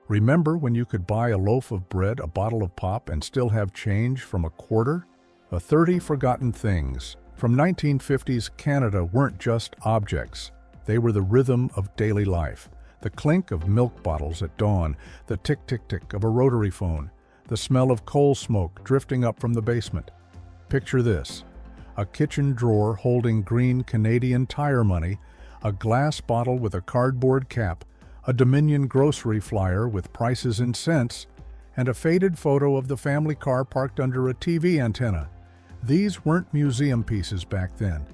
Remember when you could buy a loaf of bread, a bottle of pop, and still have change from a quarter? 30 forgotten things from 1950s Canada weren't just objects. They were the rhythm of daily life. The clink of milk bottles at dawn, the tick-tick-tick of a rotary phone, the smell of coal smoke drifting up from the basement. Picture this: a kitchen drawer holding green Canadian Tire money, a glass bottle with a cardboard cap, a Dominion grocery flyer with prices in cents, and a faded photo of the family car parked under a TV antenna. These weren't museum pieces back then.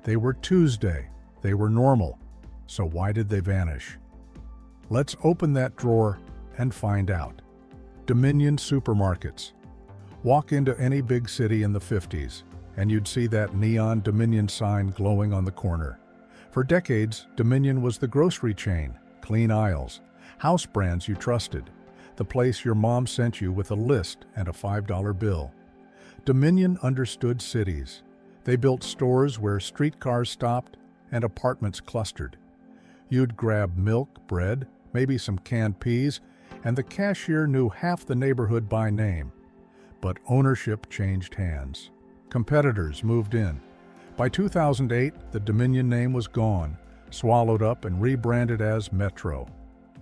They were Tuesday. They were normal. So why did they vanish? Let's open that drawer and find out. Dominion supermarkets. Walk into any big city in the 50s, and you'd see that neon Dominion sign glowing on the corner. For decades, Dominion was the grocery chain, clean aisles, house brands you trusted, the place your mom sent you with a list and a $5 bill. Dominion understood cities. They built stores where streetcars stopped and apartments clustered. You'd grab milk, bread, maybe some canned peas, and the cashier knew half the neighborhood by name. But ownership changed hands. Competitors moved in. By 2008, the Dominion name was gone, swallowed up and rebranded as Metro.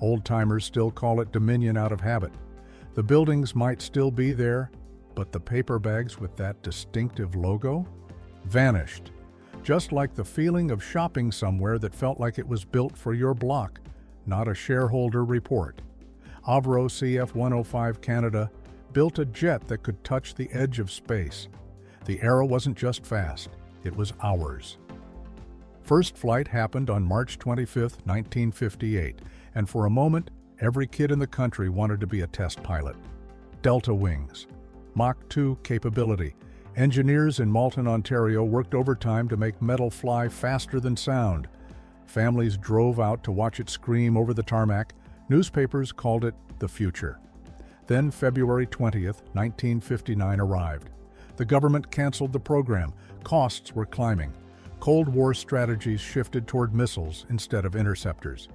Old-timers still call it Dominion out of habit. The buildings might still be there, but the paper bags with that distinctive logo vanished. Just like the feeling of shopping somewhere that felt like it was built for your block, not a shareholder report. Avro CF-105 Canada built a jet that could touch the edge of space. The Arrow wasn't just fast, it was ours. First flight happened on March 25, 1958, and for a moment, every kid in the country wanted to be a test pilot. Delta wings, Mach 2 capability. Engineers in Malton, Ontario worked overtime to make metal fly faster than sound. Families drove out to watch it scream over the tarmac. Newspapers called it the future. Then February 20th, 1959 arrived. The government canceled the program. Costs were climbing. Cold War strategies shifted toward missiles instead of interceptors.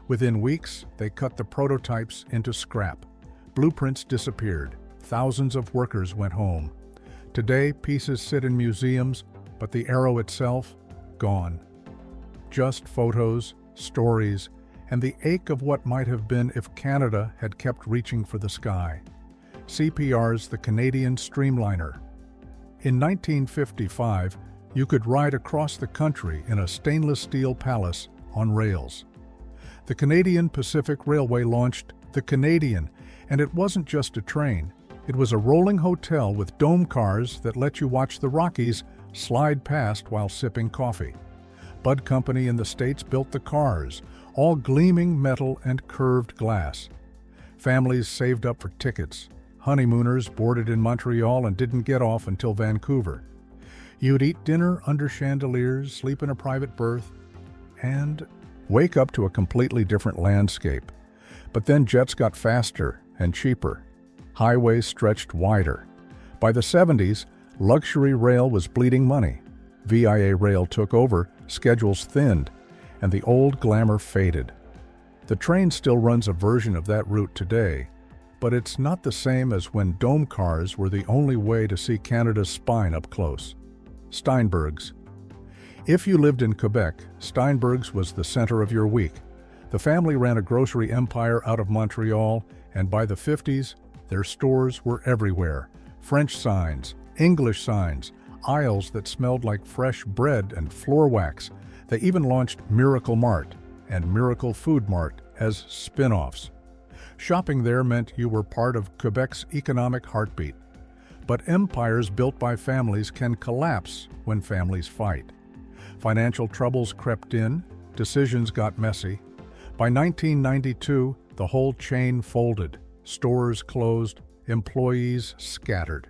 Within weeks, they cut the prototypes into scrap. Blueprints disappeared. Thousands of workers went home. Today, pieces sit in museums, but the Arrow itself, gone. Just photos, stories, and the ache of what might have been if Canada had kept reaching for the sky. CPR's the Canadian streamliner. In 1955, you could ride across the country in a stainless steel palace on rails. The Canadian Pacific Railway launched the Canadian, and it wasn't just a train. It was a rolling hotel with dome cars that let you watch the Rockies slide past while sipping coffee. Bud Company in the States built the cars, all gleaming metal and curved glass. Families saved up for tickets. Honeymooners boarded in Montreal and didn't get off until Vancouver. You'd eat dinner under chandeliers, sleep in a private berth, and wake up to a completely different landscape. But then jets got faster and cheaper. Highways stretched wider. By the 70s, luxury rail was bleeding money. VIA rail took over, schedules thinned, and the old glamour faded. The train still runs a version of that route today, but it's not the same as when dome cars were the only way to see Canada's spine up close. Steinbergs. If you lived in Quebec, Steinbergs was the center of your week. The family ran a grocery empire out of Montreal, and by the 50s, their stores were everywhere. French signs, English signs, aisles that smelled like fresh bread and floor wax. They even launched Miracle Mart and Miracle Food Mart as spin-offs. Shopping there meant you were part of Quebec's economic heartbeat. But empires built by families can collapse when families fight. Financial troubles crept in, decisions got messy. By 1992, the whole chain folded. Stores closed, employees scattered.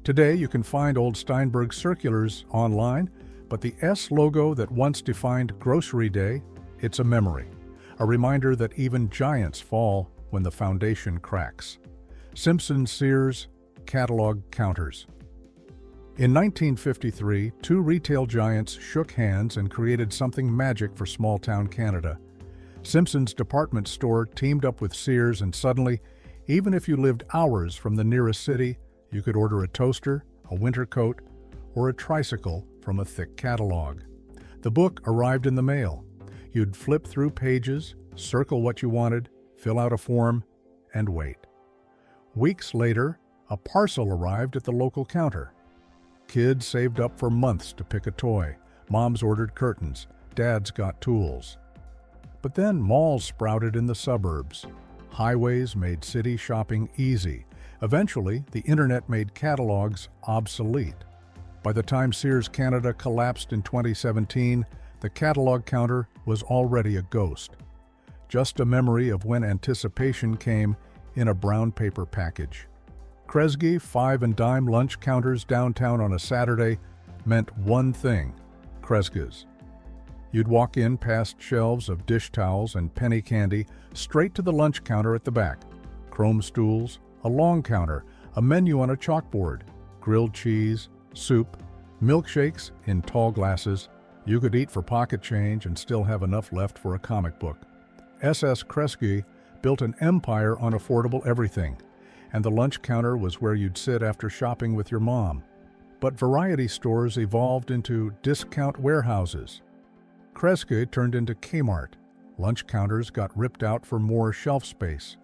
Today, you can find old Steinberg circulars online, but the S logo that once defined Grocery Day, it's a memory, a reminder that even giants fall when the foundation cracks. Simpsons-Sears catalog counters. In 1953, two retail giants shook hands and created something magic for small-town Canada. Simpsons department store teamed up with Sears, and suddenly, even if you lived hours from the nearest city, you could order a toaster, a winter coat, or a tricycle from a thick catalog. The book arrived in the mail. You'd flip through pages, circle what you wanted, fill out a form, and wait. Weeks later, a parcel arrived at the local counter. Kids saved up for months to pick a toy. Moms ordered curtains. Dads got tools. But then malls sprouted in the suburbs. Highways made city shopping easy. Eventually, the internet made catalogs obsolete. By the time Sears Canada collapsed in 2017, the catalog counter was already a ghost. Just a memory of when anticipation came in a brown paper package. Kresge 5 and dime lunch counters downtown on a Saturday meant one thing: Kresge's. You'd walk in past shelves of dish towels and penny candy straight to the lunch counter at the back. Chrome stools, a long counter, a menu on a chalkboard, grilled cheese, soup, milkshakes in tall glasses. You could eat for pocket change and still have enough left for a comic book. SS Kresge built an empire on affordable everything, and the lunch counter was where you'd sit after shopping with your mom. But variety stores evolved into discount warehouses. Kresge turned into Kmart. Lunch counters got ripped out for more shelf space.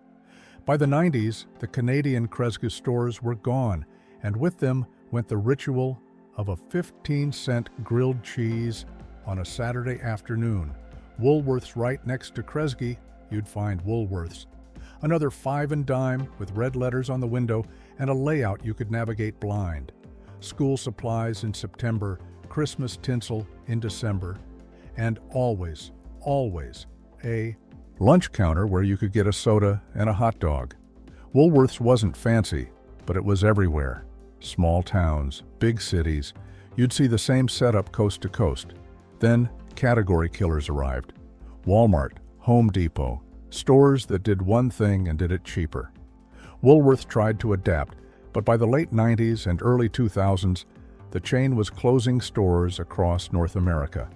By the 90s, the Canadian Kresge stores were gone, and with them went the ritual of a 15-cent grilled cheese on a Saturday afternoon. Woolworth's right next to Kresge, you'd find Woolworth's. Another 5 and dime with red letters on the window and a layout you could navigate blind. School supplies in September, Christmas tinsel in December, and always a lunch counter where you could get a soda and a hot dog. Woolworth's wasn't fancy, but it was everywhere. Small towns, big cities, you'd see the same setup coast to coast. Then category killers arrived. Walmart, Home Depot, stores that did one thing and did it cheaper. Woolworth tried to adapt, but by the late 90s and early 2000s, the chain was closing stores across North America.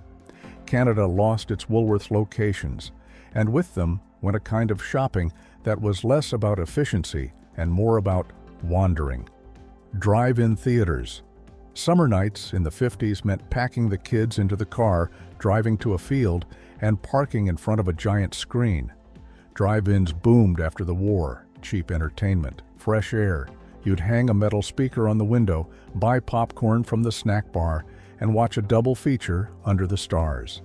Canada lost its Woolworth locations, and with them went a kind of shopping that was less about efficiency and more about wandering. Drive-in theaters. Summer nights in the 50s meant packing the kids into the car, driving to a field, and parking in front of a giant screen. Drive-ins boomed after the war. Cheap entertainment, fresh air. You'd hang a metal speaker on the window, buy popcorn from the snack bar, and watch a double feature under the stars.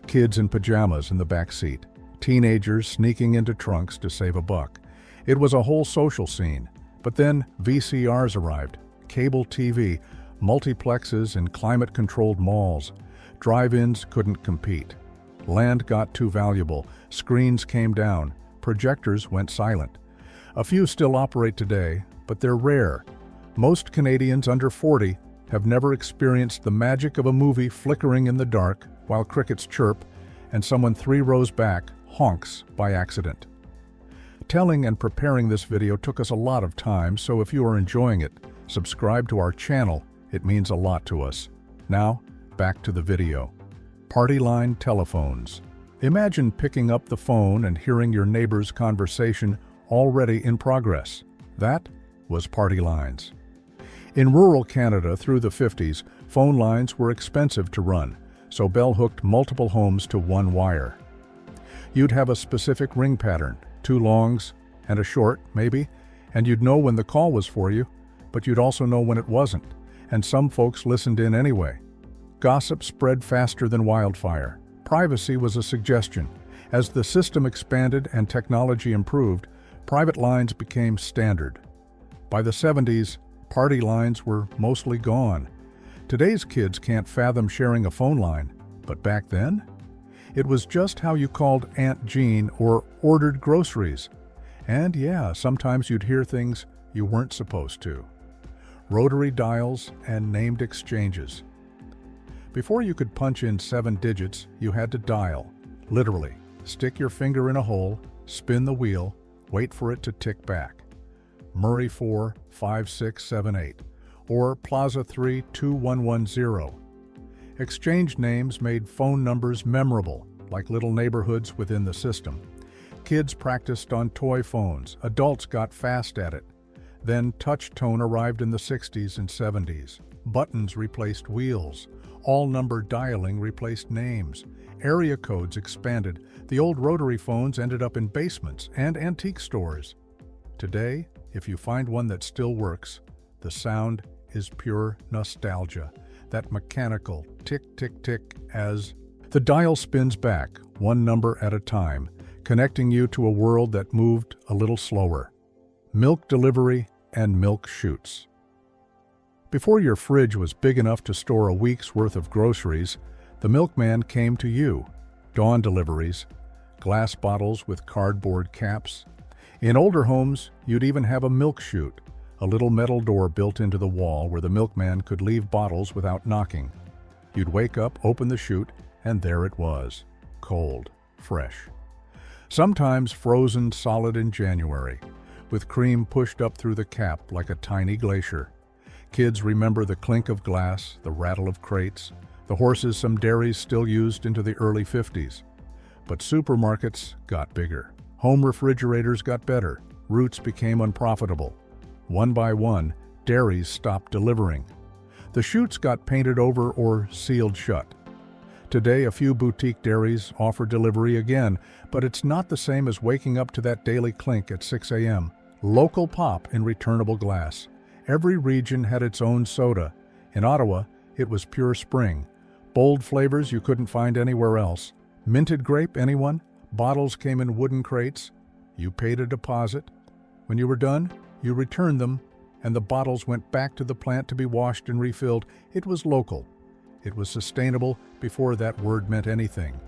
Kids in pajamas in the back seat. Teenagers sneaking into trunks to save a buck. It was a whole social scene. But then VCRs arrived. Cable TV, multiplexes in climate-controlled malls. Drive-ins couldn't compete. Land got too valuable. Screens came down. Projectors went silent. A few still operate today, but they're rare. Most Canadians under 40 have never experienced the magic of a movie flickering in the dark while crickets chirp and someone 3 rows back honks by accident. Telling and preparing this video took us a lot of time, so if you are enjoying it, subscribe to our channel. It means a lot to us. Now, back to the video. Party line telephones. Imagine picking up the phone and hearing your neighbor's conversation already in progress. That was party lines. In rural Canada through the 50s, phone lines were expensive to run, so Bell hooked multiple homes to one wire. You'd have a specific ring pattern, 2 longs and a short, maybe, and you'd know when the call was for you, but you'd also know when it wasn't, and some folks listened in anyway. Gossip spread faster than wildfire. Privacy was a suggestion. As the system expanded and technology improved, private lines became standard. By the 70s, party lines were mostly gone. Today's kids can't fathom sharing a phone line, but back then, it was just how you called Aunt Jean or ordered groceries. And yeah, sometimes you'd hear things you weren't supposed to. Rotary dials and named exchanges. Before you could punch in 7 digits, you had to dial. Literally, stick your finger in a hole, spin the wheel, wait for it to tick back. Murray 4 5678 or Plaza 3 2110. Exchange names made phone numbers memorable. like little neighborhoods within the system. Kids practiced on toy phones. Adults got fast at it. Then touch tone arrived in the 60s and 70s. Buttons replaced wheels. All-number dialing replaced names. Area codes expanded. The old rotary phones ended up in basements and antique stores. Today, if you find one that still works, the sound is pure nostalgia. That mechanical tick-tick-tick as the dial spins back, one number at a time, connecting you to a world that moved a little slower. Milk delivery and milk chutes. Before your fridge was big enough to store a week's worth of groceries, the milkman came to you. Dawn deliveries, glass bottles with cardboard caps. In older homes, you'd even have a milk chute, a little metal door built into the wall where the milkman could leave bottles without knocking. You'd wake up, open the chute, and there it was, cold, fresh. Sometimes frozen solid in January, with cream pushed up through the cap like a tiny glacier. Kids remember the clink of glass, the rattle of crates, the horses some dairies still used into the early 50s. But supermarkets got bigger. Home refrigerators got better. Routes became unprofitable. One by one, dairies stopped delivering. The chutes got painted over or sealed shut. Today, a few boutique dairies offer delivery again, but it's not the same as waking up to that daily clink at 6 a.m. Local pop in returnable glass. Every region had its own soda. In Ottawa, it was pure spring. Bold flavors you couldn't find anywhere else. Minted grape, anyone? Bottles came in wooden crates. You paid a deposit. When you were done, you returned them, and the bottles went back to the plant to be washed and refilled. It was local. It was sustainable before that word meant anything,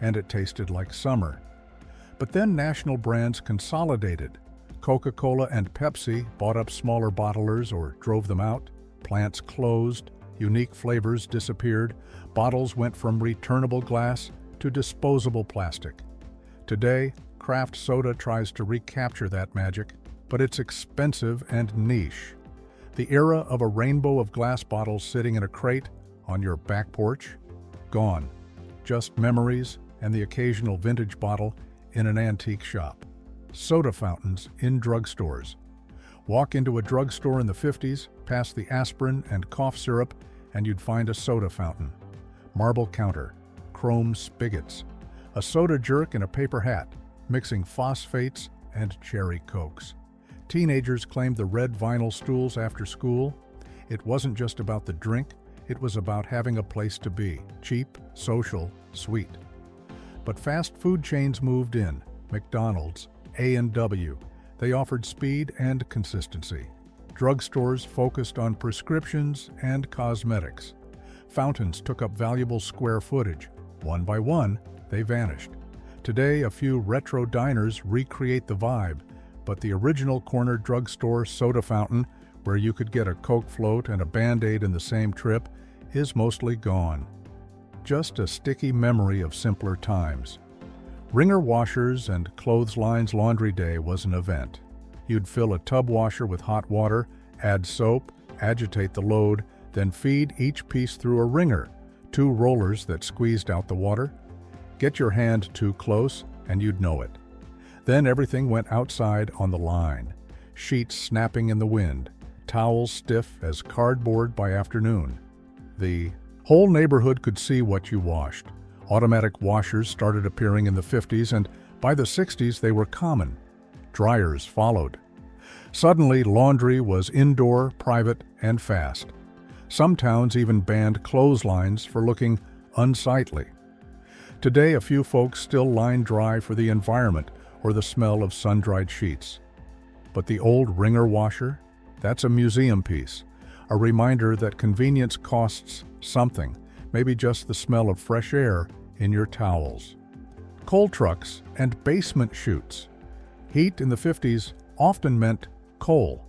and it tasted like summer. But then national brands consolidated. Coca-Cola and Pepsi bought up smaller bottlers or drove them out. Plants closed. Unique flavors disappeared. Bottles went from returnable glass to disposable plastic. Today, craft soda tries to recapture that magic, but it's expensive and niche. The era of a rainbow of glass bottles sitting in a crate on your back porch? Gone. Just memories and the occasional vintage bottle in an antique shop. Soda fountains in drugstores. Walk into a drugstore in the 50s, past the aspirin and cough syrup, and you'd find a soda fountain. Marble counter, chrome spigots, a soda jerk in a paper hat, mixing phosphates and cherry cokes. Teenagers claimed the red vinyl stools after school. It wasn't just about the drink, it was about having a place to be, cheap, social, sweet. But fast food chains moved in. McDonald's, A&W. They offered speed and consistency. Drugstores focused on prescriptions and cosmetics. Fountains took up valuable square footage. One by one, they vanished. Today, a few retro diners recreate the vibe, but the original corner drugstore soda fountain, where you could get a Coke float and a Band-Aid in the same trip, is mostly gone. Just a sticky memory of simpler times. Wringer washers and clotheslines laundry day was an event. You'd fill a tub washer with hot water, add soap, agitate the load, then feed each piece through a wringer, two rollers that squeezed out the water. Get your hand too close, and you'd know it. Then everything went outside on the line. Sheets snapping in the wind, towels stiff as cardboard by afternoon. The whole neighborhood could see what you washed. Automatic washers started appearing in the 50s, and by the 60s they were common. Dryers followed. Suddenly, laundry was indoor, private, and fast. Some towns even banned clotheslines for looking unsightly. Today, a few folks still line dry for the environment or the smell of sun-dried sheets. But the old wringer washer? That's a museum piece, a reminder that convenience costs something, maybe just the smell of fresh air in your towels. Coal trucks and basement chutes. Heat in the 50s often meant coal.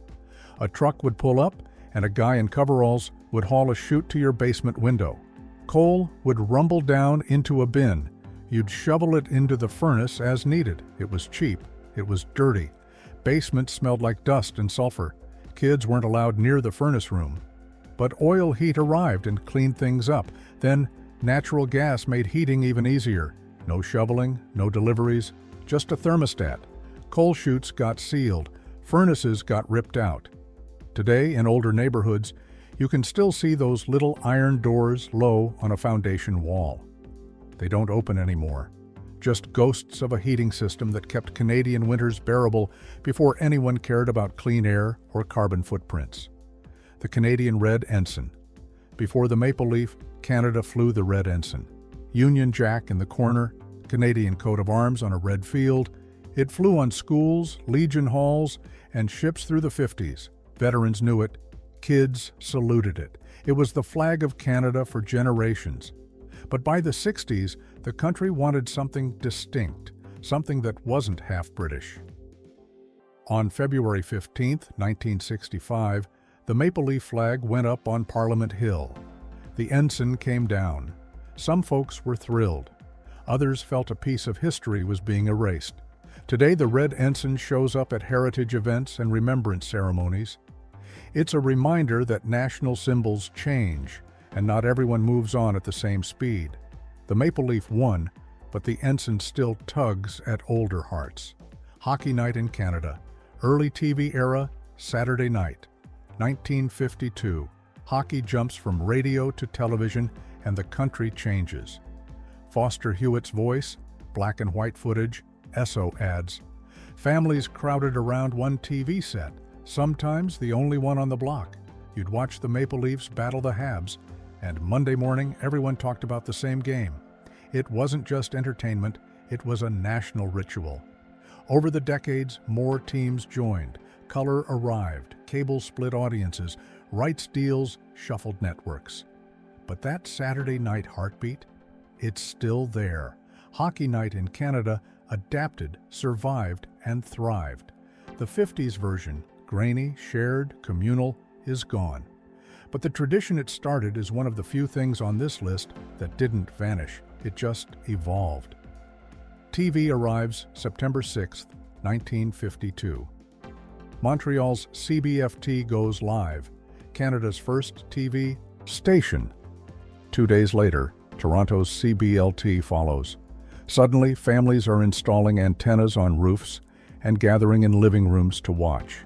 A truck would pull up, and a guy in coveralls would haul a chute to your basement window. Coal would rumble down into a bin. You'd shovel it into the furnace as needed. It was cheap. It was dirty. Basements smelled like dust and sulfur. Kids weren't allowed near the furnace room. But oil heat arrived and cleaned things up. Then natural gas made heating even easier. No shoveling, no deliveries, just a thermostat. Coal chutes got sealed, furnaces got ripped out. Today, in older neighborhoods, you can still see those little iron doors low on a foundation wall. They don't open anymore. Just ghosts of a heating system that kept Canadian winters bearable before anyone cared about clean air or carbon footprints. The Canadian Red Ensign. Before the maple leaf, Canada flew the Red Ensign. Union Jack in the corner, Canadian coat of arms on a red field. It flew on schools, Legion halls, and ships through the 50s. Veterans knew it. Kids saluted it. It was the flag of Canada for generations. But by the 60s, the country wanted something distinct, something that wasn't half British. On February 15, 1965, the maple leaf flag went up on Parliament Hill. The ensign came down. Some folks were thrilled. Others felt a piece of history was being erased. Today, the Red Ensign shows up at heritage events and remembrance ceremonies. It's a reminder that national symbols change, and not everyone moves on at the same speed. The maple leaf won, but the ensign still tugs at older hearts. Hockey night in Canada. Early TV era, Saturday night. 1952. Hockey jumps from radio to television, and the country changes. Foster Hewitt's voice, black and white footage, Esso ads. Families crowded around one TV set, sometimes the only one on the block. You'd watch the Maple Leafs battle the Habs, and Monday morning everyone talked about the same game. It wasn't just entertainment, it was a national ritual. Over the decades, more teams joined. Color arrived, cable split audiences, rights deals shuffled networks. But that Saturday night heartbeat, it's still there. Hockey night in Canada adapted, survived, and thrived. The 50s version, grainy, shared, communal, is gone. But the tradition it started is one of the few things on this list that didn't vanish. It just evolved. TV arrives September 6, 1952. Montreal's CBFT goes live, Canada's first TV station. 2 days later, Toronto's CBLT follows. Suddenly, families are installing antennas on roofs and gathering in living rooms to watch.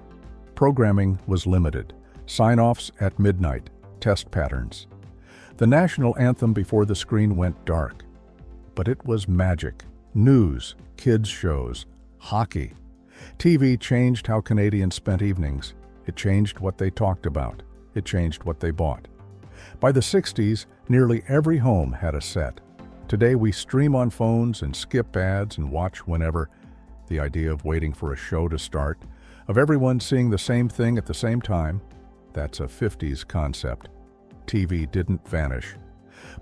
Programming was limited. Sign-offs at midnight, test patterns. The national anthem before the screen went dark. But it was magic. News, kids' shows, hockey. TV changed how Canadians spent evenings. It changed what they talked about. It changed what they bought. By the 60s, nearly every home had a set. Today we stream on phones and skip ads and watch whenever. The idea of waiting for a show to start, of everyone seeing the same thing at the same time, that's a 50s concept. TV didn't vanish.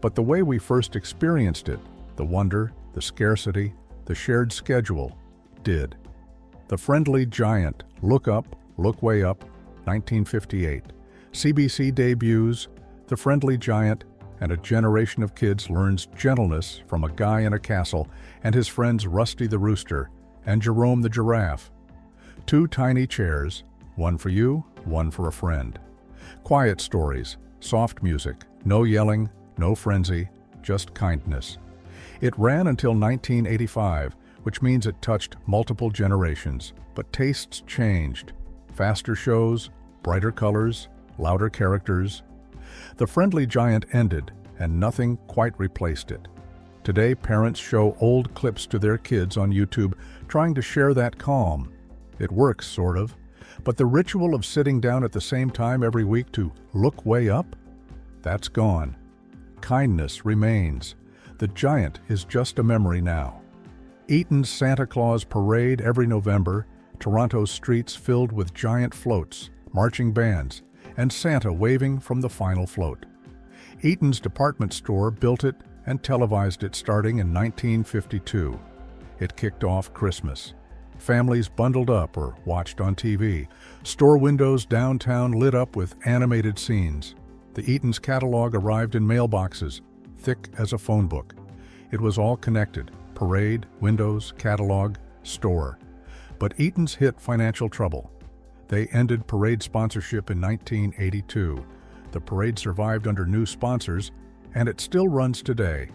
But the way we first experienced it, the wonder, the scarcity, the shared schedule, did. The Friendly Giant, Look Up, Look Way Up, 1958. CBC debuts The Friendly Giant, and a generation of kids learns gentleness from a guy in a castle and his friends Rusty the Rooster and Jerome the Giraffe. 2 tiny chairs, one for you, one for a friend. Quiet stories, soft music, no yelling, no frenzy, just kindness. It ran until 1985, which means it touched multiple generations, but tastes changed. Faster shows, brighter colors, louder characters. The Friendly Giant ended, and nothing quite replaced it. Today, parents show old clips to their kids on YouTube, trying to share that calm. It works, sort of, but the ritual of sitting down at the same time every week to look way up? That's gone. Kindness remains. The giant is just a memory now. Eaton's Santa Claus parade every November, Toronto's streets filled with giant floats, marching bands, and Santa waving from the final float. Eaton's department store built it and televised it starting in 1952. It kicked off Christmas. Families bundled up or watched on TV. Store windows downtown lit up with animated scenes. The Eaton's catalog arrived in mailboxes, thick as a phone book. It was all connected: parade, windows, catalog, store. But Eaton's hit financial trouble. They ended parade sponsorship in 1982. The parade survived under new sponsors, and it still runs today.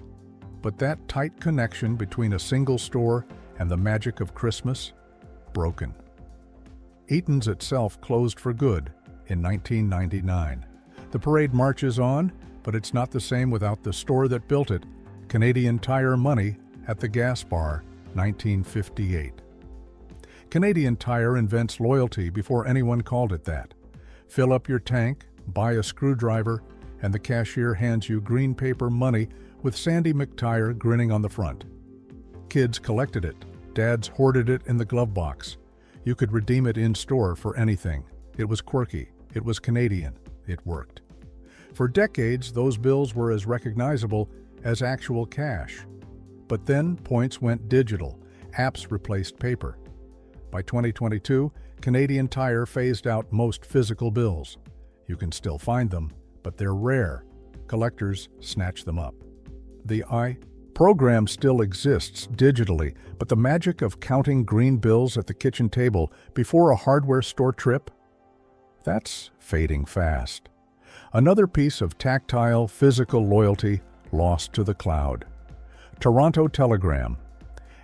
But that tight connection between a single store and the magic of Christmas, broken. Eaton's itself closed for good in 1999. The parade marches on, but it's not the same without the store that built it, Canadian Tire Money at the Gas Bar, 1958. Canadian Tire invents loyalty before anyone called it that. Fill up your tank, buy a screwdriver, and the cashier hands you green paper money with Sandy McTire grinning on the front. Kids collected it. Dads hoarded it in the glove box. You could redeem it in-store for anything. It was quirky. It was Canadian. It worked. For decades, those bills were as recognizable as actual cash. But then points went digital. Apps replaced paper. By 2022, Canadian Tire phased out most physical bills. You can still find them, but they're rare. Collectors snatch them up. The program still exists digitally, but the magic of counting green bills at the kitchen table before a hardware store trip? That's fading fast. Another piece of tactile, physical loyalty lost to the cloud. Toronto Telegram.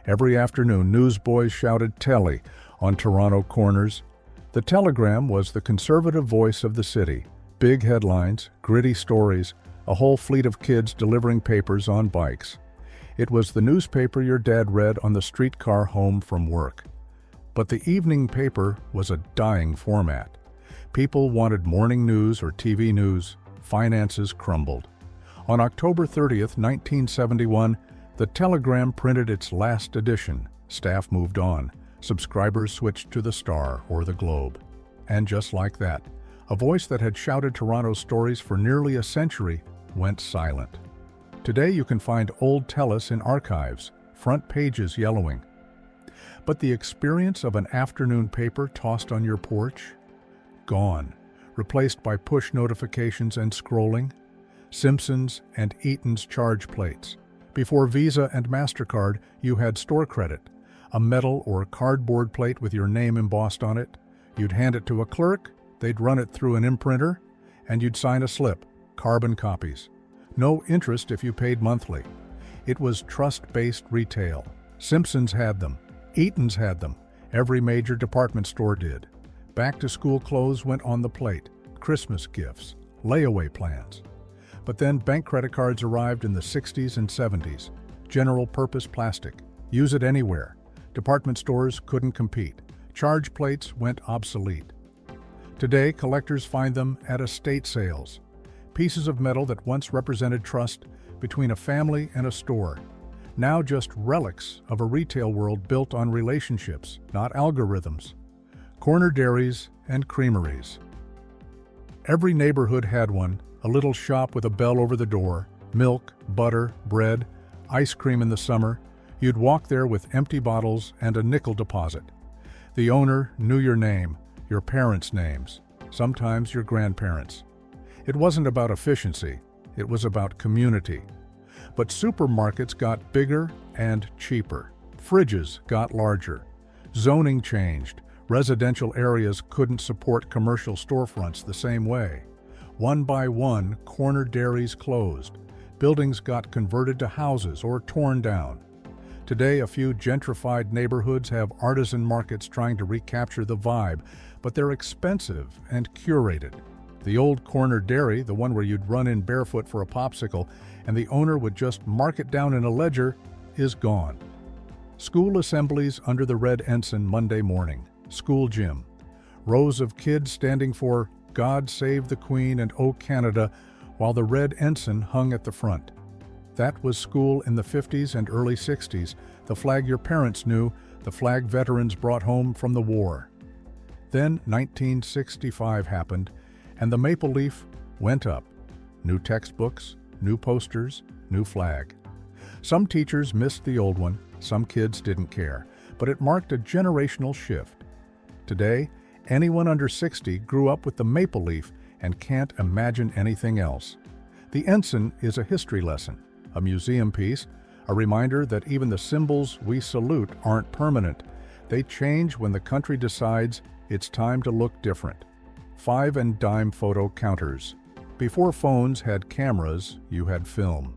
Every afternoon, newsboys shouted "Telly" on Toronto corners. The Telegram was the conservative voice of the city. Big headlines, gritty stories, a whole fleet of kids delivering papers on bikes. It was the newspaper your dad read on the streetcar home from work. But the evening paper was a dying format. People wanted morning news or TV news. Finances crumbled. On October 30th, 1971, the Telegram printed its last edition. Staff moved on. Subscribers switched to the Star or the Globe. And just like that, a voice that had shouted Toronto's stories for nearly a century went silent. Today you can find old TELUS in archives, front pages yellowing. But the experience of an afternoon paper tossed on your porch? Gone, replaced by push notifications and scrolling. Simpsons and Eaton's charge plates. Before Visa and MasterCard, you had store credit, a metal or cardboard plate with your name embossed on it. You'd hand it to a clerk, they'd run it through an imprinter, and you'd sign a slip, carbon copies. No interest if you paid monthly. It was trust-based retail. Simpsons had them. Eaton's had them. Every major department store did. Back-to-school clothes went on the plate. Christmas gifts. Layaway plans. But then bank credit cards arrived in the 60s and 70s. General-purpose plastic. Use it anywhere. Department stores couldn't compete. Charge plates went obsolete. Today, collectors find them at estate sales. Pieces of metal that once represented trust between a family and a store. Now just relics of a retail world built on relationships, not algorithms. Corner dairies and creameries. Every neighborhood had one, a little shop with a bell over the door, milk, butter, bread, ice cream in the summer. You'd walk there with empty bottles and a nickel deposit. The owner knew your name, your parents' names, sometimes your grandparents'. It wasn't about efficiency, it was about community. But supermarkets got bigger and cheaper. Fridges got larger. Zoning changed. Residential areas couldn't support commercial storefronts the same way. One by one, corner dairies closed. Buildings got converted to houses or torn down. Today, a few gentrified neighborhoods have artisan markets trying to recapture the vibe, but they're expensive and curated. The old corner dairy, the one where you'd run in barefoot for a popsicle and the owner would just mark it down in a ledger, is gone. School assemblies under the Red Ensign Monday morning. School gym. Rows of kids standing for "God Save the Queen" and "Oh Canada" while the Red Ensign hung at the front. That was school in the 50s and early 60s, the flag your parents knew, the flag veterans brought home from the war. Then 1965 happened, and the maple leaf went up. New textbooks, new posters, new flag. Some teachers missed the old one, some kids didn't care, but it marked a generational shift. Today, anyone under 60 grew up with the maple leaf and can't imagine anything else. The ensign is a history lesson, a museum piece, a reminder that even the symbols we salute aren't permanent. They change when the country decides it's time to look different. 5 and dime photo counters. Before phones had cameras, you had film.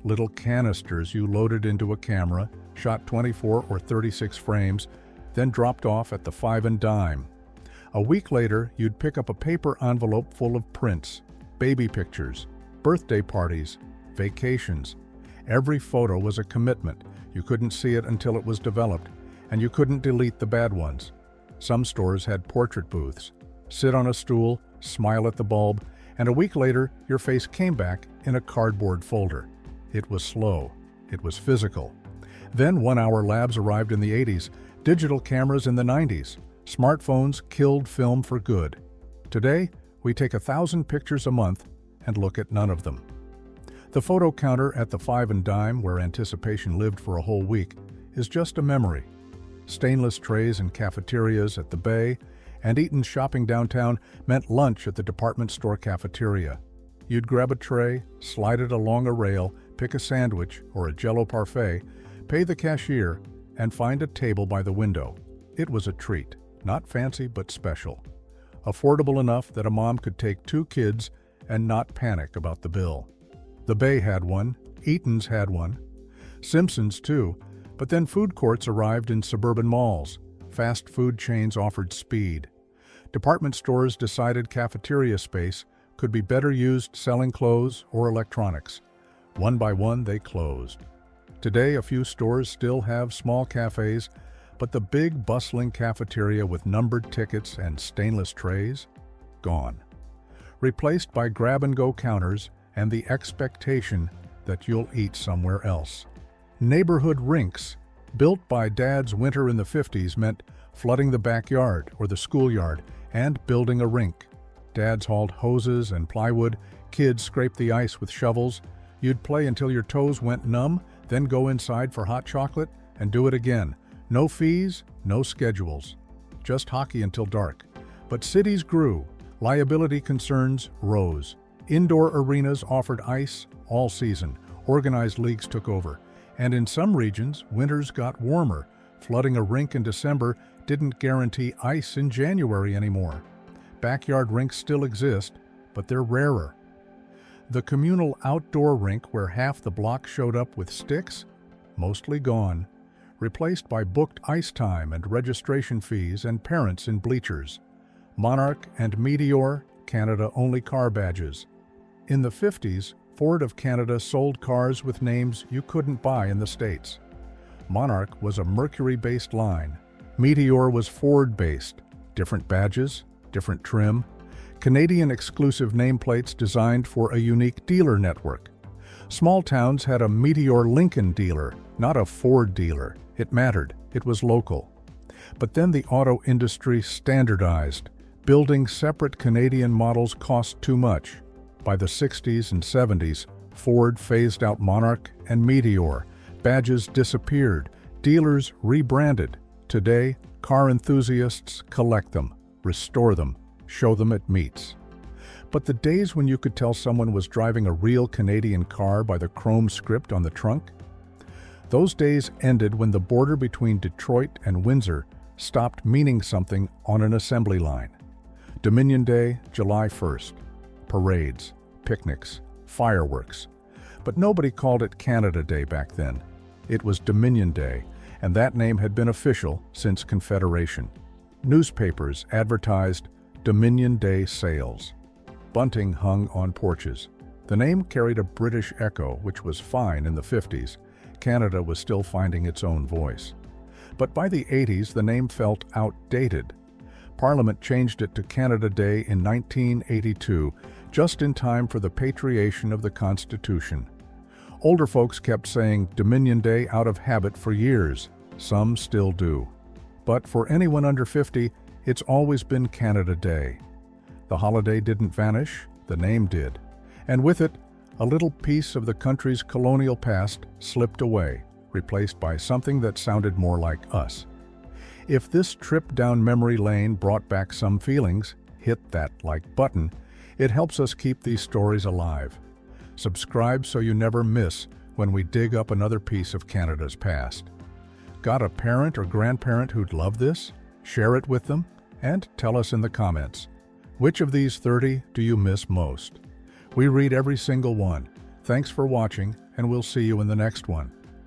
little canisters you loaded into a camera, shot 24 or 36 frames, then dropped off at the 5 and dime. A week later, you'd pick up a paper envelope full of prints, baby pictures, birthday parties, vacations. Every photo was a commitment. You couldn't see it until it was developed, and you couldn't delete the bad ones. Some stores had portrait booths. Sit on a stool, smile at the bulb, and a week later, your face came back in a cardboard folder. It was slow. It was physical. Then 1-hour labs arrived in the 80s, digital cameras in the 90s. Smartphones killed film for good. Today, we take 1,000 pictures a month and look at none of them. The photo counter at the 5 and dime, where anticipation lived for a whole week, is just a memory. Stainless trays in cafeterias at the Bay, and Eaton's shopping downtown meant lunch at the department store cafeteria. You'd grab a tray, slide it along a rail, pick a sandwich or a Jell-O parfait, pay the cashier, and find a table by the window. It was a treat, not fancy but special. Affordable enough that a mom could take 2 kids and not panic about the bill. The Bay had one, Eaton's had one, Simpsons too, but then food courts arrived in suburban malls. Fast food chains offered speed. Department stores decided cafeteria space could be better used selling clothes or electronics. One by one, they closed. Today, a few stores still have small cafes, but the big, bustling cafeteria with numbered tickets and stainless trays? Gone. Replaced by grab-and-go counters and the expectation that you'll eat somewhere else. Neighborhood rinks, built by Dad's winter in the 50s, meant flooding the backyard or the schoolyard and building a rink. Dads hauled hoses and plywood, kids scraped the ice with shovels. You'd play until your toes went numb, then go inside for hot chocolate and do it again. No fees, no schedules. Just hockey until dark. But cities grew. Liability concerns rose. Indoor arenas offered ice all season. Organized leagues took over. And in some regions, winters got warmer. Flooding a rink in December didn't guarantee ice in January anymore. Backyard rinks still exist, but they're rarer. The communal outdoor rink where half the block showed up with sticks? Mostly gone. Replaced by booked ice time and registration fees and parents in bleachers. Monarch and Meteor, Canada-only car badges. In the 50s, Ford of Canada sold cars with names you couldn't buy in the States. Monarch was a Mercury-based line. Meteor was Ford-based. Different badges, different trim. Canadian exclusive nameplates designed for a unique dealer network. Small towns had a Meteor Lincoln dealer, not a Ford dealer. It mattered. It was local. But then the auto industry standardized. Building separate Canadian models cost too much. By the 60s and 70s, Ford phased out Monarch and Meteor. Badges disappeared. Dealers rebranded. Today, car enthusiasts collect them, restore them, show them at meets. But the days when you could tell someone was driving a real Canadian car by the chrome script on the trunk? Those days ended when the border between Detroit and Windsor stopped meaning something on an assembly line. Dominion Day, July 1st. Parades, picnics, fireworks. But nobody called it Canada Day back then. It was Dominion Day, and that name had been official since Confederation. Newspapers advertised Dominion Day sales. Bunting hung on porches. The name carried a British echo, which was fine in the 50s. Canada was still finding its own voice. But by the 80s, the name felt outdated. Parliament changed it to Canada Day in 1982, just in time for the patriation of the Constitution. Older folks kept saying Dominion Day out of habit for years. Some still do. But for anyone under 50, it's always been Canada Day. The holiday didn't vanish, the name did. And with it, a little piece of the country's colonial past slipped away, replaced by something that sounded more like us. If this trip down memory lane brought back some feelings, hit that like button. It helps us keep these stories alive. Subscribe so you never miss when we dig up another piece of Canada's past. Got a parent or grandparent who'd love this? Share it with them and tell us in the comments. Which of these 30 do you miss most? We read every single one. Thanks for watching, and we'll see you in the next one.